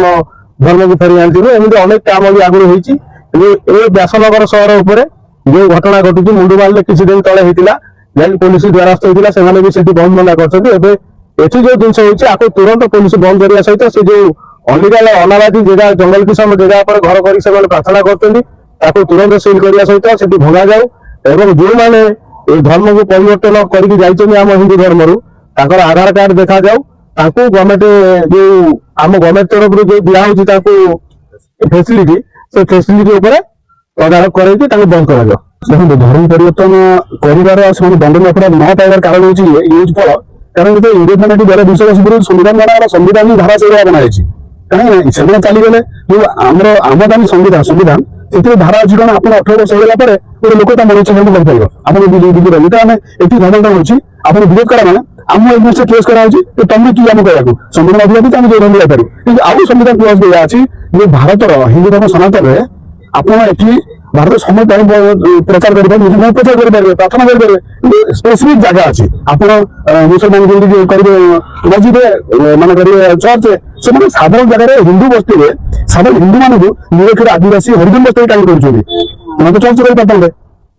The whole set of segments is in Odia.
ଆମ ଧର୍ମକୁ ଫେରି ଆଣିଥିଲୁ। ଏମିତି ଅନେକ କାମ ବି ଆଗରୁ ହେଇଛି। ଏ ବ୍ୟାସନଗର ସହର ଉପରେ ଯୋଉ ଘଟଣା ଘଟୁଛି ମୁଣ୍ଡୁମାରିଲେ କିଛି ଦିନ ତଳେ ହେଇଥିଲା, ଯାଇକି ପୋଲିସ ଦ୍ୱାରସ୍ଥ ହେଇଥିଲା, ସେମାନେ ବି ସେଠି ବନ୍ଦ ମନା କରିଛନ୍ତି। ଏବେ ଏଠି ଯୋଉ ଜିନିଷ ହଉଛି ଆକୁ ତୁରନ୍ତ ପୋଲିସ ବନ୍ଦ କରିବା ସହିତ ସେ ଯୋଉ ଅଲିଗାଲ ଅନାବାଦୀ ଜାଗା ଜଙ୍ଗଲ କିଷମ ଜାଗା ଉପରେ ଘର କରି ସେମାନେ ପ୍ରାର୍ଥନା କରୁଛନ୍ତି ତାକୁ ତୁରନ୍ତ ସିଲ୍ କରିବା ସହିତ ସେଠି ଭଙ୍ଗାଯାଉ ଏବଂ ଯୋଉମାନେ এই ଧର୍ମକୁ ପରିବର୍ତ୍ତନ କରିକି ଯାଇଛନ୍ତି ଆମ ହିନ୍ଦୁ ଧର୍ମରୁ ତାଙ୍କର ଆଧାର କାର୍ଡ ଦେଖାଯାଉ, ତାଙ୍କୁ ଗଭର୍ଣ୍ଣମେଣ୍ଟ ଯୋଉ ଆମ ଗଭର୍ଣ୍ଣମେଣ୍ଟ ତରଫରୁ ଯୋଉ ଦିଆହଉଛି ତାଙ୍କୁ ଫେସିଲିଟି, ସେ ଫେସିଲିଟି ଉପରେ ତଦାରଖ କରାଇକି ତାଙ୍କୁ ବନ୍ଦ କରାଯାଉ। ଦେଖନ୍ତୁ ଧର୍ମ ପରିବର୍ତ୍ତନ କରିବାର ସେମାନେ ଦଣ୍ଡନୀୟ ଅପରାଧ ନ ପାଇବାର କାରଣ ହଉଛି ୟୁଜ୍ ଫଳ। କାରଣ ଯେତେବେଳେ ଇଣ୍ଡିପେଣ୍ଡେଣ୍ଟ ଦେଢ଼ 200 ବର୍ଷ ପୂର୍ବରୁ ସମ୍ବିଧାନ ଦ୍ୱାରା ସମ୍ବିଧାନ ଧାରା ସେଇଭଳିଆ ବନାଯାଇଛି। କାହିଁକି ସେମାନେ ଚାଲିଗଲେ ଯୋଉ ଆମର ଆମଦାନୀ ସମ୍ବିଧାନ ଏଥିରେ ଧାରା ଅଛି କଣ, ଆପଣ 18 ବର୍ଷ ହେଇଗଲା ପରେ ଗୋଟେ ଲୋକ ତା ମନଇଚ୍ଛା କରିପାରିବ। ଆପଣ ବୁଝିପାରିବେ ତ ଆମେ ଏଠି ଗଭର୍ଣ୍ଣମେଣ୍ଟ ହଉଛି ଆପଣ ବିରୋଧ କରା ମାନେ ଆମ ଏଗେନ୍ଷ୍ଟରେ କେସ୍ କରାହଉଛି ଯେ ତମେ କି ଆମେ କହିବାକୁ ସମ୍ବିଧାନ ଅଧିକାର ଆମେ ଯୋଉ ଯାଇପାରିବୁ। କିନ୍ତୁ ଆଉ ସମ୍ବିଧାନ କ୍ଲଜ ଦିଆ ଅଛି ଯେ ଭାରତର ହିନ୍ଦୁ ଧର୍ମ ସନାତନରେ ଆପଣ ଏଠି ଭାରତ ସମୟ ପ୍ରଚାର କରିପାରିବେ, ପ୍ରଚାର କରିପାରିବେ, ପ୍ରାର୍ଥନା କରିପାରିବେ, କିନ୍ତୁ ସ୍ପେସିଫିକ ଜାଗା ଅଛି। ଆପଣ ମୁସଲମାନ ଯେମିତି କରିବେ ମସଜିଦରେ, ମାନେ କରିବେ ଚର୍ଚ୍ଚ, ସେମାନେ ସାଧାରଣ ଜାଗାରେ ହିନ୍ଦୁ ବସ୍ତିରେ ସାଧାରଣ ହିନ୍ଦୁ ମାନଙ୍କୁ ନିରକ୍ଷର ଆଦିବାସୀ ହରିଜନ ବସ୍ତିରେ କାହିଁ କରୁଛନ୍ତି, ସେମାନେ ତ ଚର୍ଚ୍ଚ କରିପାରିଥାନ୍ତେ।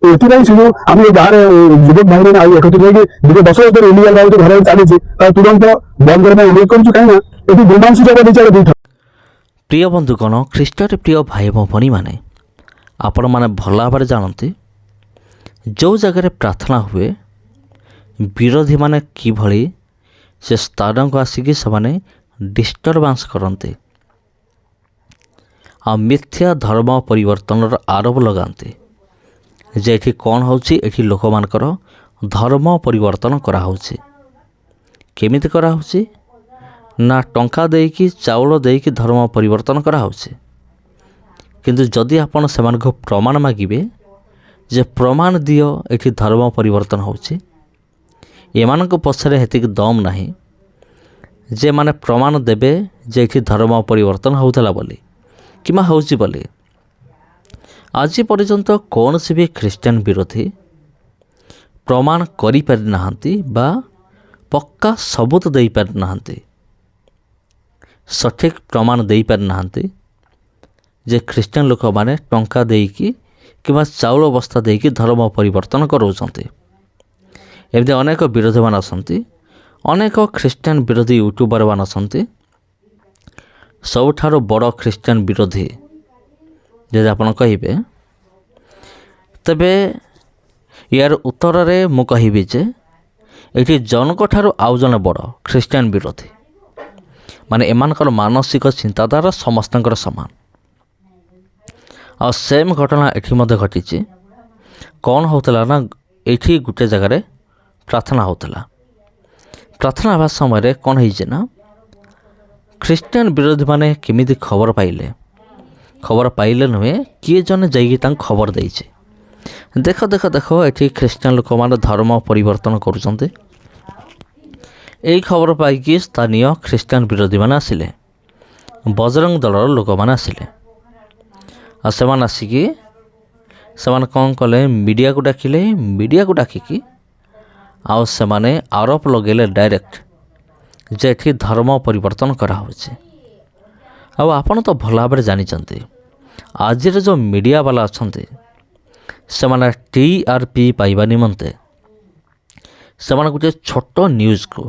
ଏଥିପାଇଁ ସେ ଯୋଉ ଆମେ ବାହାରେ ଯୁବକ ଭାଇମାନେ ଆଉ ଏକତ୍ରିତ ହେଇକି ଦୀର୍ଘ 10 ବର୍ଷ ଧରି ଇଲିଗାଲ ଭାବରେ ଘରେ ଚାଲିଛି ତାକୁ ତୁରନ୍ତ ବନ୍ଦ କରିବା ପାଇଁ ଅନୁରୋଧ କରୁଛୁ। କାହିଁକି ନା ଏଠି ଗୁମାଂସ ଜାଗା ଦେଇଚାଳେ ଦୁଇଥର। ପ୍ରିୟ ବନ୍ଧୁଗଣ, ଖ୍ରୀଷ୍ଟରେ ପ୍ରିୟ ଭାଇ ଓ ଭଉଣୀମାନେ, ଆପଣମାନେ ଭଲ ଭାବରେ ଜାଣନ୍ତି ଯେଉଁ ଜାଗାରେ ପ୍ରାର୍ଥନା ହୁଏ ବିରୋଧୀମାନେ କିଭଳି ସେ ସ୍ଥାନକୁ ଆସିକି ସେମାନେ ଡିଷ୍ଟର୍ବାନ୍ସ କରନ୍ତି ଆଉ ମିଥ୍ୟା ଧର୍ମ ପରିବର୍ତ୍ତନର ଆରୋପ ଲଗାନ୍ତି ଯେ ଏଠି କ'ଣ ହେଉଛି, ଏଠି ଲୋକମାନଙ୍କର ଧର୍ମ ପରିବର୍ତ୍ତନ କରାହେଉଛି। କେମିତି କରାହେଉଛି ନା ଟଙ୍କା ଦେଇକି ଚାଉଳ ଦେଇକି ଧର୍ମ ପରିବର୍ତ୍ତନ କରାହେଉଛି। କିନ୍ତୁ ଯଦି ଆପଣ ସେମାନଙ୍କୁ ପ୍ରମାଣ ମାଗିବେ ଯେ ପ୍ରମାଣ ଦିଅ ଏଠି ଧର୍ମ ପରିବର୍ତ୍ତନ ହେଉଛି, ଏମାନଙ୍କ ପଛରେ ସେତିକି ଦମ୍ ନାହିଁ ଯେ ମାନେ ପ୍ରମାଣ ଦେବେ ଯେ ଏଠି ଧର୍ମ ପରିବର୍ତ୍ତନ ହେଉଥିଲା ବୋଲି କିମ୍ବା ହେଉଛି ବୋଲି। ଆଜି ପର୍ଯ୍ୟନ୍ତ କୌଣସି ବି ଖ୍ରୀଷ୍ଟିଆନ ବିରୋଧୀ ପ୍ରମାଣ କରିପାରିନାହାନ୍ତି ବା ପକ୍କା ସବୁତ ଦେଇପାରିନାହାନ୍ତି, ସଠିକ୍ ପ୍ରମାଣ ଦେଇପାରିନାହାନ୍ତି ଯେ ଖ୍ରୀଷ୍ଟିଆନ ଲୋକମାନେ ଟଙ୍କା ଦେଇକି କିମ୍ବା ଚାଉଳ ବସ୍ତା ଦେଇକି ଧର୍ମ ପରିବର୍ତ୍ତନ କରାଉଛନ୍ତି। ଏମିତି ଅନେକ ବିରୋଧୀମାନେ ଅଛନ୍ତି, ଅନେକ ଖ୍ରୀଷ୍ଟିଆନ ବିରୋଧୀ ୟୁଟ୍ୟୁବରମାନେ ଅଛନ୍ତି। ସବୁଠାରୁ ବଡ଼ ଖ୍ରୀଷ୍ଟିଆନ ବିରୋଧୀ ଯଦି ଆପଣ କହିବେ, ତେବେ ୟାର ଉତ୍ତରରେ ମୁଁ କହିବି ଯେ ଏଠି ଜଣଙ୍କଠାରୁ ଆଉ ଜଣେ ବଡ଼ ଖ୍ରୀଷ୍ଟିଆନ ବିରୋଧୀ, ମାନେ ଏମାନଙ୍କର ମାନସିକ ଚିନ୍ତାଧାରା ସମସ୍ତଙ୍କର ସମାନ। ଆଉ ସେମ୍ ଘଟଣା ଏଠି ମଧ୍ୟ ଘଟିଛି। କ'ଣ ହେଉଥିଲା ନା, ଏଇଠି ଗୋଟେ ଜାଗାରେ ପ୍ରାର୍ଥନା ହେଉଥିଲା। ପ୍ରାର୍ଥନା ହେବା ସମୟରେ କ'ଣ ହେଇଛି ନା, ଖ୍ରୀଷ୍ଟିଆନ ବିରୋଧୀମାନେ କେମିତି ଖବର ପାଇଲେ ନୁହେଁ, କିଏ ଜଣେ ଯାଇକି ତାଙ୍କୁ ଖବର ଦେଇଛି, ଦେଖ ଏଠି ଖ୍ରୀଷ୍ଟିଆନ ଲୋକମାନେ ଧର୍ମ ପରିବର୍ତ୍ତନ କରୁଛନ୍ତି। ଏହି ଖବର ପାଇକି ସ୍ଥାନୀୟ ଖ୍ରୀଷ୍ଟିଆନ ବିରୋଧୀମାନେ ଆସିଲେ, ବଜରଙ୍ଗ ଦଳର ଲୋକମାନେ ଆସିଲେ। ଆଉ ସେମାନେ ଆସିକି ସେମାନେ କ'ଣ କଲେ, ମିଡ଼ିଆକୁ ଡାକିକି ଆଉ ସେମାନେ ଆରୋପ ଲଗାଇଲେ ଡାଇରେକ୍ଟ ଯେ ଏଠି ଧର୍ମ ପରିବର୍ତ୍ତନ କରାହେଉଛି। ଆଉ ଆପଣ ତ ଭଲ ଭାବରେ ଜାଣିଛନ୍ତି ଆଜିର ଯେଉଁ ମିଡ଼ିଆ ବାଲା ଅଛନ୍ତି ସେମାନେ TRP ପାଇବା ନିମନ୍ତେ ସେମାନେ ଗୋଟିଏ ଛୋଟ ନ୍ୟୁଜ୍କୁ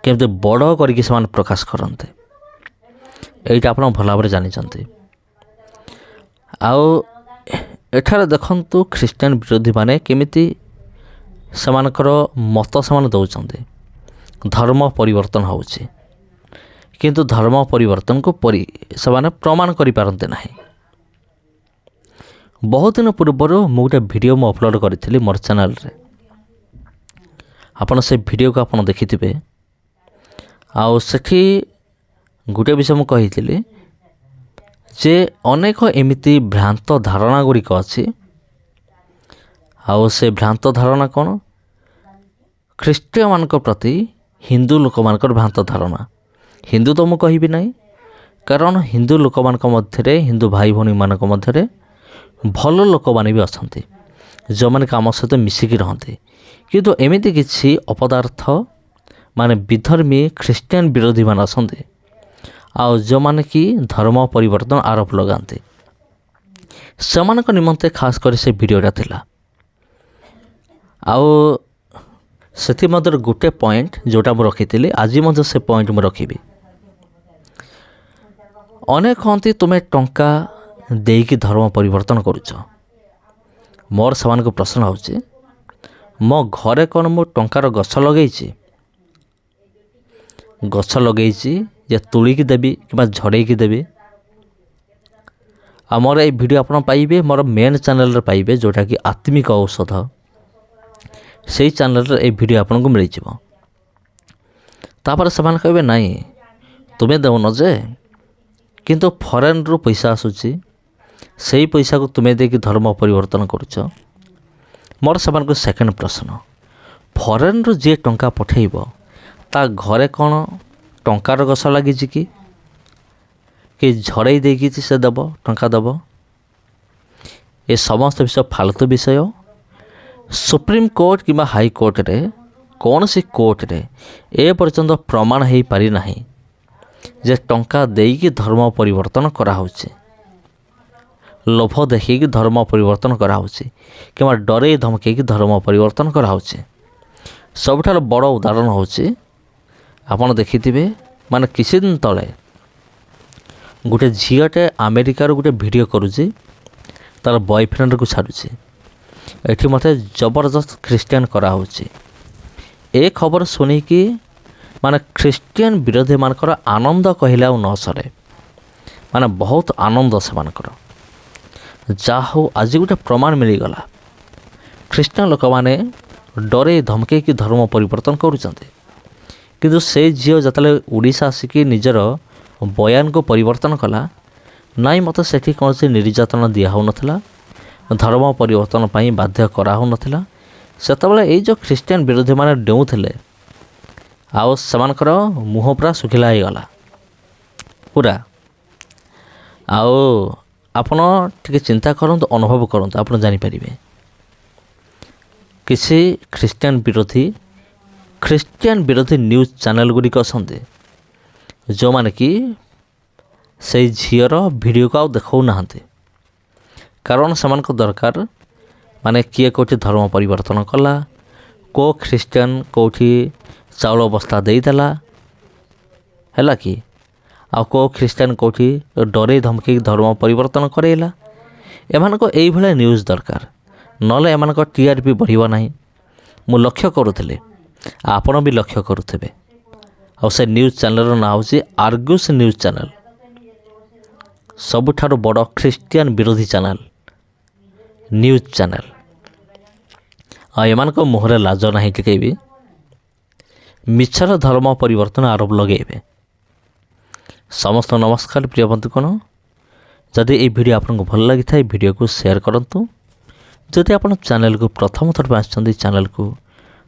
କେମିତି ବଡ଼ କରିକି ସେମାନେ ପ୍ରକାଶ କରନ୍ତି, ଏଇଟା ଆପଣ ଭଲ ଭାବରେ ଜାଣିଛନ୍ତି। ଆଉ ଏଠାରେ ଦେଖନ୍ତୁ ଖ୍ରୀଷ୍ଟିଆନ ବିରୋଧୀମାନେ କେମିତି ସେମାନଙ୍କର ମତ ସେମାନେ ଦେଉଛନ୍ତି ଧର୍ମ ପରିବର୍ତ୍ତନ ହେଉଛି, କିନ୍ତୁ ଧର୍ମ ପରିବର୍ତ୍ତନକୁ ସେମାନେ ପ୍ରମାଣ କରିପାରନ୍ତି ନାହିଁ। ବହୁତ ଦିନ ପୂର୍ବରୁ ମୁଁ ଗୋଟେ ଭିଡ଼ିଓ ଅପଲୋଡ଼ କରିଥିଲି ମୋର ଚ୍ୟାନେଲରେ, ଆପଣ ସେ ଭିଡ଼ିଓକୁ ଆପଣ ଦେଖିଥିବେ। ଆଉ ସେଠି ଗୋଟେ ବିଷୟ ମୁଁ କହିଥିଲି ଯେ ଅନେକ ଏମିତି ଭ୍ରାନ୍ତ ଧାରଣା ଗୁଡ଼ିକ ଅଛି। ଆଉ ସେ ଭ୍ରାନ୍ତ ଧାରଣା କ'ଣ, ଖ୍ରୀଷ୍ଟିଆନମାନଙ୍କ ପ୍ରତି ହିନ୍ଦୁ ଲୋକମାନଙ୍କର ଭ୍ରାନ୍ତ ଧାରଣା। ହିନ୍ଦୁ ତ ମୁଁ କହିବି ନାହିଁ, କାରଣ ହିନ୍ଦୁ ଲୋକମାନଙ୍କ ମଧ୍ୟରେ, ହିନ୍ଦୁ ଭାଇ ଭଉଣୀମାନଙ୍କ ମଧ୍ୟରେ ଭଲ ଲୋକମାନେ ବି ଅଛନ୍ତି ଯେଉଁମାନେ ଆମ ସହିତ ମିଶିକି ରହନ୍ତି। କିନ୍ତୁ ଏମିତି କିଛି ଅପଦାର୍ଥ ମାନେ ବିଧର୍ମୀ ଖ୍ରୀଷ୍ଟିଆନ ବିରୋଧୀମାନେ ଅଛନ୍ତି ଆଉ ଯେଉଁମାନେ କି ଧର୍ମ ପରିବର୍ତ୍ତନ ଆରୋପ ଲଗାନ୍ତି ସେମାନଙ୍କ ନିମନ୍ତେ ଖାସ୍ କରି ସେ ଭିଡ଼ିଓଟା ଥିଲା। ଆଉ ସେଥିମଧ୍ୟରୁ ଗୋଟେ ପଏଣ୍ଟ ଯେଉଁଟା ମୁଁ ରଖିଥିଲି ଆଜି ମଧ୍ୟ ସେ ପଏଣ୍ଟ ମୁଁ ରଖିବି। ଅନେକ କହନ୍ତି ତୁମେ ଟଙ୍କା ଦେଇକି ଧର୍ମ ପରିବର୍ତ୍ତନ କରୁଛ। ମୋର ସେମାନଙ୍କୁ ପ୍ରଶ୍ନ ହେଉଛି, ମୋ ଘରେ କ'ଣ ମୁଁ ଟଙ୍କାର ଗଛ ଲଗେଇଛି? ଗଛ ଲଗେଇଛି ଯେ ତୁଳିକି ଦେବି କିମ୍ବା ଝଡ଼େଇକି ଦେବି? ଆଉ ମୋର ଏଇ ଭିଡ଼ିଓ ଆପଣ ପାଇବେ ମୋର ମେନ୍ ଚ୍ୟାନେଲରେ ପାଇବେ, ଯେଉଁଟାକି ଆତ୍ମିକ ଔଷଧ। ସେଇ ଚ୍ୟାନେଲରେ ଏଇ ଭିଡ଼ିଓ ଆପଣଙ୍କୁ ମିଳିଯିବ। ତାପରେ ସେମାନେ କହିବେ ନାଇଁ ତୁମେ ଦେଉନ ଯେ, କିନ୍ତୁ ଫରେନ୍ରୁ ପଇସା ଆସୁଛି, ସେଇ ପଇସାକୁ ତୁମେ ଦେଇକି ଧର୍ମ ପରିବର୍ତ୍ତନ କରୁଛ। ମୋର ସେମାନଙ୍କୁ ସେକେଣ୍ଡ ପ୍ରଶ୍ନ, ଫରେନ୍ରୁ ଯିଏ ଟଙ୍କା ପଠାଇବ ତା ଘରେ କ'ଣ ଟଙ୍କାର ଗଛ ଲାଗିଛି କି ଝଡ଼େଇ ଦେଇକି ସେ ଦେବ ଟଙ୍କା ଦେବ? ଏ ସମସ୍ତ ବିଷୟ ଫାଲତୁ ବିଷୟ। ସୁପ୍ରିମକୋର୍ଟ କିମ୍ବା ହାଇକୋର୍ଟରେ କୌଣସି କୋର୍ଟରେ ଏ ପର୍ଯ୍ୟନ୍ତ ପ୍ରମାଣ ହୋଇପାରିନାହିଁ ଯେ ଟଙ୍କା ଦେଇକି ଧର୍ମ ପରିବର୍ତ୍ତନ କରାହେଉଛି, ଲୋଭ ଦେଖେଇକି ଧର୍ମ ପରିବର୍ତ୍ତନ କରାହେଉଛି କିମ୍ବା ଡରେଇ ଧମକେଇକି ଧର୍ମ ପରିବର୍ତ୍ତନ କରାହେଉଛି। ସବୁଠାରୁ ବଡ଼ ଉଦାହରଣ ହେଉଛି, ଆପଣ ଦେଖିଥିବେ ମାନେ କିଛି ଦିନ ତଳେ ଗୋଟେ ଝିଅଟେ ଆମେରିକାରୁ ଗୋଟେ ଭିଡ଼ିଓ କରୁଛି, ତା'ର ବୟଫ୍ରେଣ୍ଡକୁ ଛାଡ଼ୁଛି। ଏଠି ମୋତେ ଜବରଦସ୍ତ ଖ୍ରୀଷ୍ଟିଆନ କରାହେଉଛି। ଏ ଖବର ଶୁଣିକି ମାନେ ଖ୍ରୀଷ୍ଟିଆନ ବିରୋଧୀମାନଙ୍କର ଆନନ୍ଦ କହିଲେ ଆଉ ନ ସରେ। ମାନେ ବହୁତ ଆନନ୍ଦ ସେମାନଙ୍କର। ଯାହା ହଉ ଆଜି ଗୋଟେ ପ୍ରମାଣ ମିଳିଗଲା, ଖ୍ରୀଷ୍ଟିଆନ ଲୋକମାନେ ଡରେଇ ଧମକେଇକି ଧର୍ମ ପରିବର୍ତ୍ତନ କରୁଛନ୍ତି। କିନ୍ତୁ ସେ ଝିଅ ଯେତେବେଳେ ଓଡ଼ିଶା ଆସିକି ନିଜର ବୟାନକୁ ପରିବର୍ତ୍ତନ କଲା, ନାଇଁ ମୋତେ ସେଠି କୌଣସି ନିର୍ଯାତନା ଦିଆହେଉନଥିଲା, ଧର୍ମ ପରିବର୍ତ୍ତନ ପାଇଁ ବାଧ୍ୟ କରାହେଉନଥିଲା, ସେତେବେଳେ ଏଇ ଯେଉଁ ଖ୍ରୀଷ୍ଟିଆନ ବିରୋଧୀମାନେ ଡେଉଁଥିଲେ ଆଉ ସେମାନଙ୍କର ମୁହଁ ପୁରା ଶୁଖିଲା ହେଇଗଲା ପୁରା। ଆଉ ଆପଣ ଟିକେ ଚିନ୍ତା କରନ୍ତୁ, ଅନୁଭବ କରନ୍ତୁ, ଆପଣ ଜାଣିପାରିବେ କିଛି ଖ୍ରୀଷ୍ଟିଆନ ବିରୋଧୀ ନ୍ୟୁଜ୍ ଚ୍ୟାନେଲ ଗୁଡ଼ିକ ଅଛନ୍ତି ଯେଉଁମାନେ କି ସେଇ ଝିଅର ଭିଡ଼ିଓକୁ ଆଉ ଦେଖାଉନାହାନ୍ତି। କାରଣ ସେମାନଙ୍କ ଦରକାର ମାନେ କିଏ କେଉଁଠି ଧର୍ମ ପରିବର୍ତ୍ତନ କଲା, କେଉଁ ଖ୍ରୀଷ୍ଟିଆନ କେଉଁଠି ଚାଉଳ ବସ୍ତା ଦେଇଦେଲା ହେଲା କି, ଆଉ କେଉଁ ଖ୍ରୀଷ୍ଟିଆନ କେଉଁଠି ଡରେଇ ଧମକେଇକି ଧର୍ମ ପରିବର୍ତ୍ତନ କରେଇଲା। ଏମାନଙ୍କୁ ଏଇଭଳିଆ ନ୍ୟୁଜ୍ ଦରକାର, ନହେଲେ ଏମାନଙ୍କ TRP ବଢ଼ିବ ନାହିଁ। ମୁଁ ଲକ୍ଷ୍ୟ କରୁଥିଲି, ଆପଣ ବି ଲକ୍ଷ୍ୟ କରୁଥିବେ। ଆଉ ସେ ନ୍ୟୁଜ୍ ଚ୍ୟାନେଲର ନାଁ ହେଉଛି ଆର୍ଗୁସ୍ ନ୍ୟୁଜ୍ ଚ୍ୟାନେଲ, ସବୁଠାରୁ ବଡ଼ ଖ୍ରୀଷ୍ଟିଆନ ବିରୋଧୀ ନ୍ୟୁଜ୍ ଚ୍ୟାନେଲ। ଆଉ ଏମାନଙ୍କ ମୁହଁରେ ଲାଜ ନାହିଁ ଟିକେ ବି, ମିଛର ଧର୍ମ ପରିବର୍ତ୍ତନ ଆରୋପ ଲଗାଇବେ। ସମସ୍ତ ନମସ୍କାର ପ୍ରିୟ ବନ୍ଧୁଗଣ, ଯଦି এই ଭିଡ଼ିଓ ଆପଣଙ୍କୁ ଭଲ ଲାଗିଥାଏ ଭିଡ଼ିଓକୁ ସେୟାର କରନ୍ତୁ। ଯଦି ଆପଣ ଚ୍ୟାନେଲକୁ ପ୍ରଥମ ଥର ପାଇଁ ଆସିଛନ୍ତି ଚ୍ୟାନେଲକୁ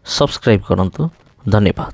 ସବସ୍କ୍ରାଇବ୍ କରନ୍ତୁ। ଧନ୍ୟବାଦ।